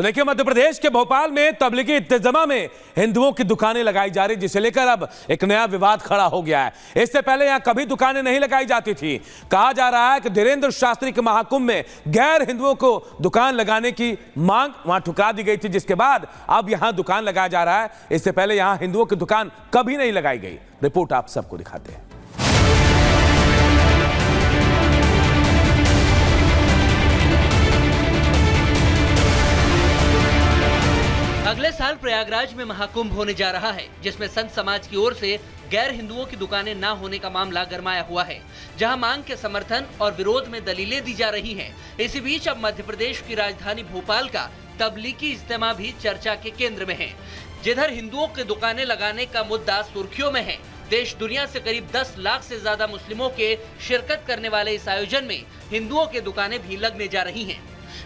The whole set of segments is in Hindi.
तो देखिए, मध्य प्रदेश के भोपाल में तबलीगी इत्तेजामा में हिंदुओं की दुकानें लगाई जा रही, जिसे लेकर अब एक नया विवाद खड़ा हो गया है। इससे पहले यहां कभी दुकानें नहीं लगाई जाती थी। कहा जा रहा है कि धीरेन्द्र शास्त्री के महाकुंभ में गैर हिंदुओं को दुकान लगाने की मांग वहां ठुकरा दी गई थी, जिसके बाद अब यहां दुकान लगाया जा रहा है। इससे पहले यहां हिंदुओं की दुकान कभी नहीं लगाई गई। रिपोर्ट आप सबको दिखाते हैं। अगले साल प्रयागराज में महाकुंभ होने जा रहा है, जिसमें संत समाज की ओर से गैर हिंदुओं की दुकानें ना होने का मामला गरमाया हुआ है, जहां मांग के समर्थन और विरोध में दलीलें दी जा रही हैं। इसी बीच अब मध्य प्रदेश की राजधानी भोपाल का तबलीगी इज्तिमा भी चर्चा के केंद्र में है, जिधर हिंदुओं की दुकानें लगाने का मुद्दा सुर्खियों में है। देश दुनिया से करीब 10 लाख से ज्यादा मुस्लिमों के शिरकत करने वाले इस आयोजन में हिंदुओं की दुकानें भी लगने जा रही हैं।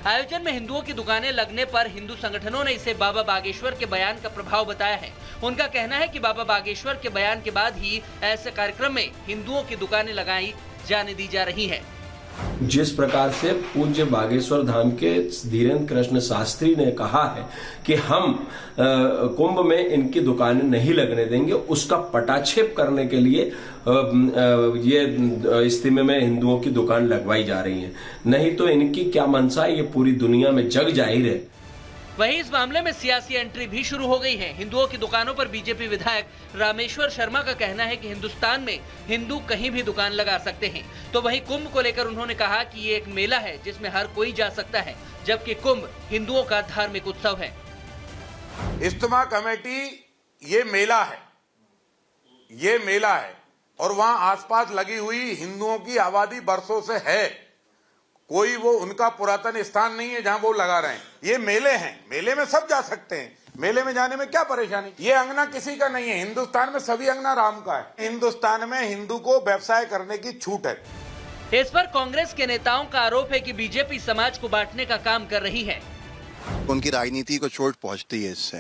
आयोजन में हिंदुओं की दुकानें लगने पर हिंदू संगठनों ने इसे बाबा बागेश्वर के बयान का प्रभाव बताया है। उनका कहना है कि बाबा बागेश्वर के बयान के बाद ही ऐसे कार्यक्रम में हिंदुओं की दुकानें लगाई जाने दी जा रही हैं। जिस प्रकार से पूज्य बागेश्वर धाम के धीरेन्द्र कृष्ण शास्त्री ने कहा है कि हम कुंभ में इनकी दुकानें नहीं लगने देंगे, उसका पटाक्षेप करने के लिए ये इज्तिमे में हिंदुओं की दुकान लगवाई जा रही है। नहीं तो इनकी क्या मंशा है, ये पूरी दुनिया में जग जाहिर है। वहीं इस मामले में सियासी एंट्री भी शुरू हो गई है। हिंदुओं की दुकानों पर बीजेपी विधायक रामेश्वर शर्मा का कहना है कि हिंदुस्तान में हिंदू कहीं भी दुकान लगा सकते हैं। तो वहीं कुंभ को लेकर उन्होंने कहा कि ये एक मेला है जिसमें हर कोई जा सकता है, जबकि कुंभ हिंदुओं का धार्मिक उत्सव है। इज्तिमा कमेटी ये मेला है और वहाँ आसपास लगी हुई हिंदुओं की आबादी बरसों से है। कोई वो उनका पुरातन स्थान नहीं है जहां वो लगा रहे हैं। ये मेले हैं, मेले में सब जा सकते हैं। मेले में जाने में क्या परेशानी? ये अंगना किसी का नहीं है। हिंदुस्तान में सभी अंगना राम का है। हिंदुस्तान में हिंदू को व्यवसाय करने की छूट है। इस पर कांग्रेस के नेताओं का आरोप है कि बीजेपी समाज को बांटने का काम कर रही है। उनकी राजनीति को चोट पहुंचती है इससे।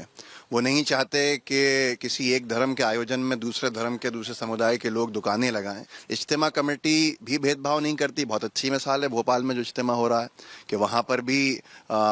वो नहीं चाहते कि किसी एक धर्म के आयोजन में दूसरे धर्म के दूसरे समुदाय के लोग दुकानें लगाएं। इज्तिमा कमेटी भी भेदभाव नहीं करती। बहुत अच्छी मिसाल है भोपाल में जो इज्तिमा हो रहा है कि वहां पर भी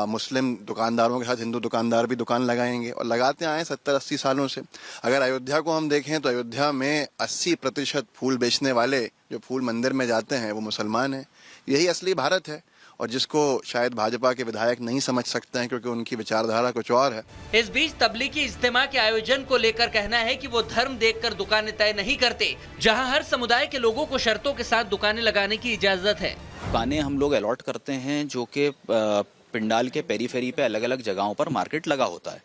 मुस्लिम दुकानदारों के साथ हिंदू दुकानदार भी दुकान लगाएंगे और लगाते आए 70-80 सालों से। अगर अयोध्या को हम देखें तो अयोध्या में 80% फूल बेचने वाले जो फूल मंदिर में जाते हैं वो मुसलमान हैं। यही असली भारत है, और जिसको शायद भाजपा के विधायक नहीं समझ सकते हैं क्योंकि उनकी विचारधारा कुछ और है। इस बीच तबलीगी इज्तिमा के आयोजन को लेकर कहना है कि वो धर्म देखकर दुकानें तय नहीं करते, जहां हर समुदाय के लोगों को शर्तों के साथ दुकानें लगाने की इजाजत है। दुकानें हम लोग अलॉट करते हैं जो कि पिंडाल के पेरीफेरी पे अलग अलग जगहों पर मार्केट लगा होता है।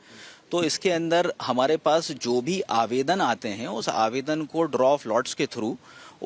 तो इसके अंदर हमारे पास जो भी आवेदन आते हैं उस आवेदन को ड्रॉ ऑफ लॉट्स के थ्रू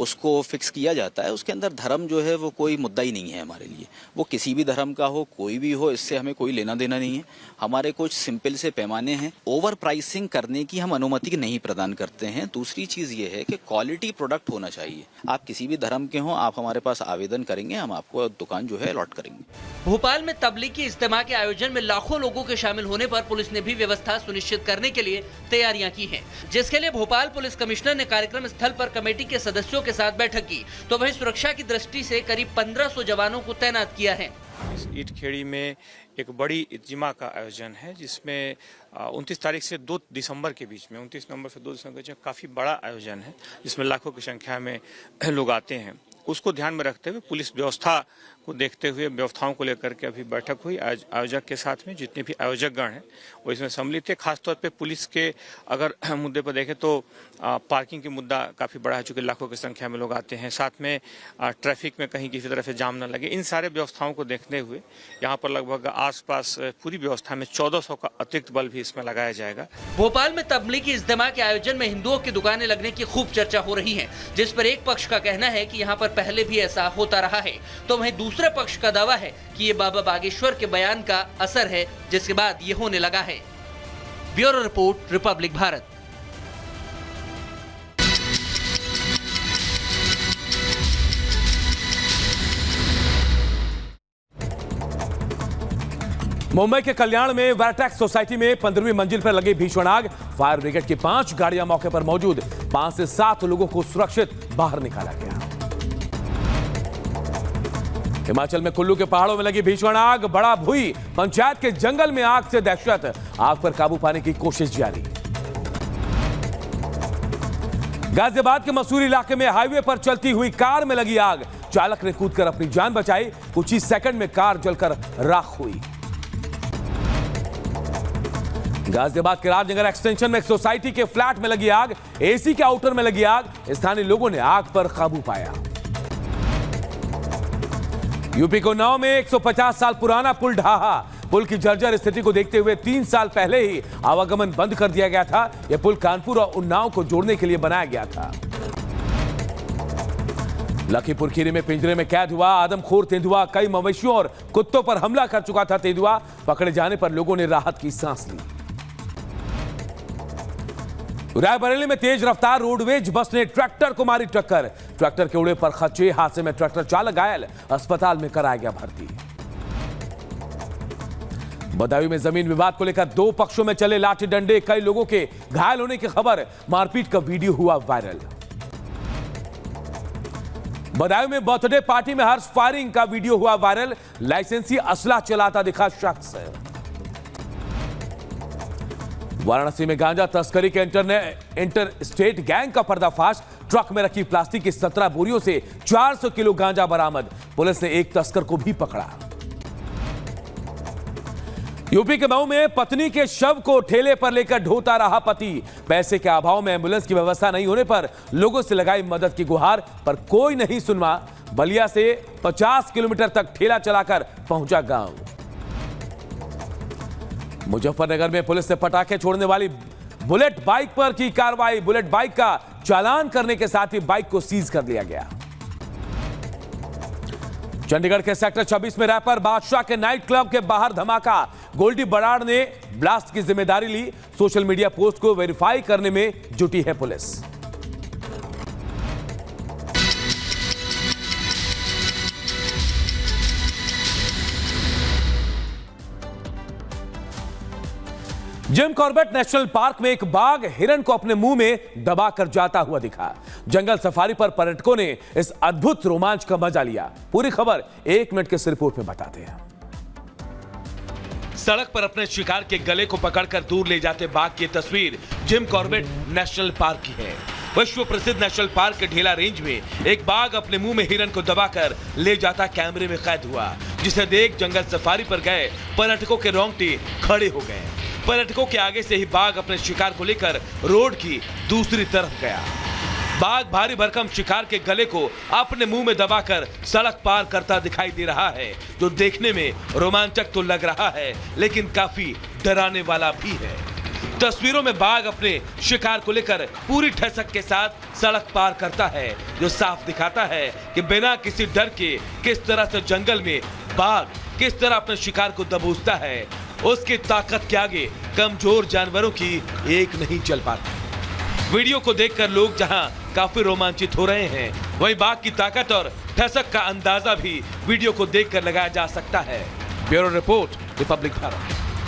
उसको फिक्स किया जाता है। उसके अंदर धर्म जो है वो कोई मुद्दा ही नहीं है हमारे लिए। वो किसी भी धर्म का हो, कोई भी हो, इससे हमें कोई लेना देना नहीं है। हमारे कुछ सिंपल से पैमाने हैं। ओवर प्राइसिंग करने की हम अनुमति नहीं प्रदान करते हैं। दूसरी चीज़ ये है कि क्वालिटी प्रोडक्ट होना चाहिए। आप किसी भी धर्म के हों, आप हमारे पास आवेदन करेंगे, हम आपको दुकान जो है अलॉट करेंगे। भोपाल में तबलीगी इज्तिमा के आयोजन में लाखों लोगों के शामिल होने पर पुलिस ने भी व्यवस्था सुनिश्चित करने के लिए तैयारियां की हैं, जिसके लिए भोपाल पुलिस कमिश्नर ने कार्यक्रम स्थल पर कमेटी के सदस्यों के साथ बैठक की। तो वहीं सुरक्षा की दृष्टि से करीब 1500 जवानों को तैनात किया है। इस ईटखेड़ी में एक बड़ी इज्तिमा का आयोजन है, जिसमें 29 तारीख से 2 दिसंबर के बीच में, 29 नवंबर से 2 दिसंबर के बीच काफ़ी बड़ा आयोजन है, जिसमें लाखों की संख्या में लोग आते हैं। उसको ध्यान में रखते हुए पुलिस व्यवस्था को देखते हुए व्यवस्थाओं को लेकर के अभी बैठक हुई। आज आयोजक के साथ में जितने भी आयोजकगण हैं वो इसमें सम्मिलित थे। खासतौर पे पुलिस के अगर मुद्दे पर देखें तो पार्किंग की मुद्दा काफ़ी बड़ा है, चूँकि लाखों की संख्या में लोग आते हैं। साथ में ट्रैफिक में कहीं किसी तरह से जाम न लगे, इन सारे व्यवस्थाओं को देखते हुए यहाँ पर लगभग आसपास पूरी व्यवस्था में 1400 का अतिरिक्त बल भी इसमें लगाया जाएगा। भोपाल में तबलीगी इज्तिमा के आयोजन में हिंदुओं की दुकानें लगने की खूब चर्चा हो रही है, जिस पर एक पक्ष का कहना है कि यहाँ पर पहले भी ऐसा होता रहा है, तो वहीं दूसरे पक्ष का दावा है कि ये बाबा बागेश्वर के बयान का असर है, जिसके बाद ये होने लगा है। Bureau report, Republic Bharat. Mumbai के कल्याण में वैरटैक्स सोसाइटी में 15वीं मंजिल पर लगी भीषण आग। फायर ब्रिगेड की 5 गाड़ियां मौके पर मौजूद। 5 से 7 लोगों को सुरक्षित बाहर निकाला गया। हिमाचल में कुल्लू के पहाड़ों में लगी भीषण आग, बड़ा भुई पंचायत के जंगल में आग से दहशत, आग पर काबू पाने की कोशिश जारी। गाजियाबाद के मसूरी इलाके में हाईवे पर चलती हुई कार में लगी आग, चालक ने कूदकर अपनी जान बचाई, कुछ ही सेकंड में कार जलकर राख हुई। गाजियाबाद के राजनगर एक्सटेंशन में एक सोसाइटी के फ्लैट में लगी आग, एसी के आउटर में लगी आग, स्थानीय लोगों ने आग पर काबू पाया। यूपी को उन्नाव में 150 साल पुराना पुल ढहा, पुल की जर्जर स्थिति को देखते हुए 3 साल पहले ही आवागमन बंद कर दिया गया था। यह पुल कानपुर और उन्नाव को जोड़ने के लिए बनाया गया था। लखीमपुर खीरी में पिंजरे में कैद हुआ आदमखोर तेंदुआ, कई मवेशियों और कुत्तों पर हमला कर चुका था तेंदुआ, पकड़े जाने पर लोगों ने राहत की सांस ली। रायबरेली में तेज रफ्तार रोडवेज बस ने ट्रैक्टर को मारी टक्कर, ट्रैक्टर के उड़े पर खच्चे, हादसे में ट्रैक्टर चालक घायल, अस्पताल में कराया गया भर्ती। बदायूं में जमीन विवाद को लेकर 2 पक्षों में चले लाठी डंडे, कई लोगों के घायल होने की खबर, मारपीट का वीडियो हुआ वायरल। बदायूं में बर्थडे पार्टी में हर्ष फायरिंग का वीडियो हुआ वायरल, लाइसेंसी असला चलाता दिखा शख्स। वाराणसी में गांजा तस्करी के इंटर स्टेट गैंग का पर्दाफाश, ट्रक में रखी प्लास्टिक की 17 बोरियों से 400 किलो गांजा बरामद, पुलिस ने एक तस्कर को भी पकड़ा। यूपी के मऊ में पत्नी के शव को ठेले पर लेकर ढोता रहा पति, पैसे के अभाव में एम्बुलेंस की व्यवस्था नहीं होने पर लोगों से लगाई मदद की गुहार, पर कोई नहीं सुना। बलिया से 50 किलोमीटर तक ठेला चलाकर पहुंचा गांव। मुजफ्फरनगर में पुलिस ने पटाखे छोड़ने वाली बुलेट बाइक पर की कार्रवाई, बुलेट बाइक का चालान करने के साथ ही बाइक को सीज कर लिया गया। चंडीगढ़ के सेक्टर 26 में रैपर बादशाह के नाइट क्लब के बाहर धमाका, गोल्डी बराड़ ने ब्लास्ट की जिम्मेदारी ली, सोशल मीडिया पोस्ट को वेरीफाई करने में जुटी है police. Jim Corbett national park में एक बाघ हिरन को अपने मुंह में दबाकर जाता हुआ दिखा। जंगल सफारी पर पर्यटकों ने इस अद्भुत रोमांच का मजा लिया। पूरी खबर 1 मिनट के इस रिपोर्ट में बताते हैं। सड़क पर अपने शिकार के गले को पकड़कर दूर ले जाते बाघ की तस्वीर जिम कॉर्बेट नेशनल पार्क की है। विश्व प्रसिद्ध नेशनल पार्क के ढेला रेंज में एक बाघ अपने मुंह में हिरन को दबाकर ले जाता कैमरे में कैद हुआ, जिसे देख जंगल सफारी पर गए पर्यटकों के रोंगटे खड़े हो गए। पर्यटकों के आगे से ही बाघ अपने शिकार को लेकर रोड की दूसरी तरफ गया। बाघ भारी भरकम शिकार के गले को अपने मुंह में दबाकर सड़क पार करता दिखाई दे रहा है, जो देखने में रोमांचक तो लग रहा है लेकिन काफी डराने वाला भी है। तस्वीरों में बाघ अपने शिकार को लेकर पूरी ठसक के साथ सड़क पार करता है, जो साफ दिखाता है कि बिना किसी डर के किस तरह से जंगल में बाघ किस तरह अपने शिकार को दबोचता है। उसकी ताकत के आगे कमजोर जानवरों की एक नहीं चल पाती। वीडियो को देखकर लोग जहां काफी रोमांचित हो रहे हैं, वहीं बाघ की ताकत और ठसक का अंदाजा भी वीडियो को देखकर लगाया जा सकता है। Bureau report, Republic Bharat.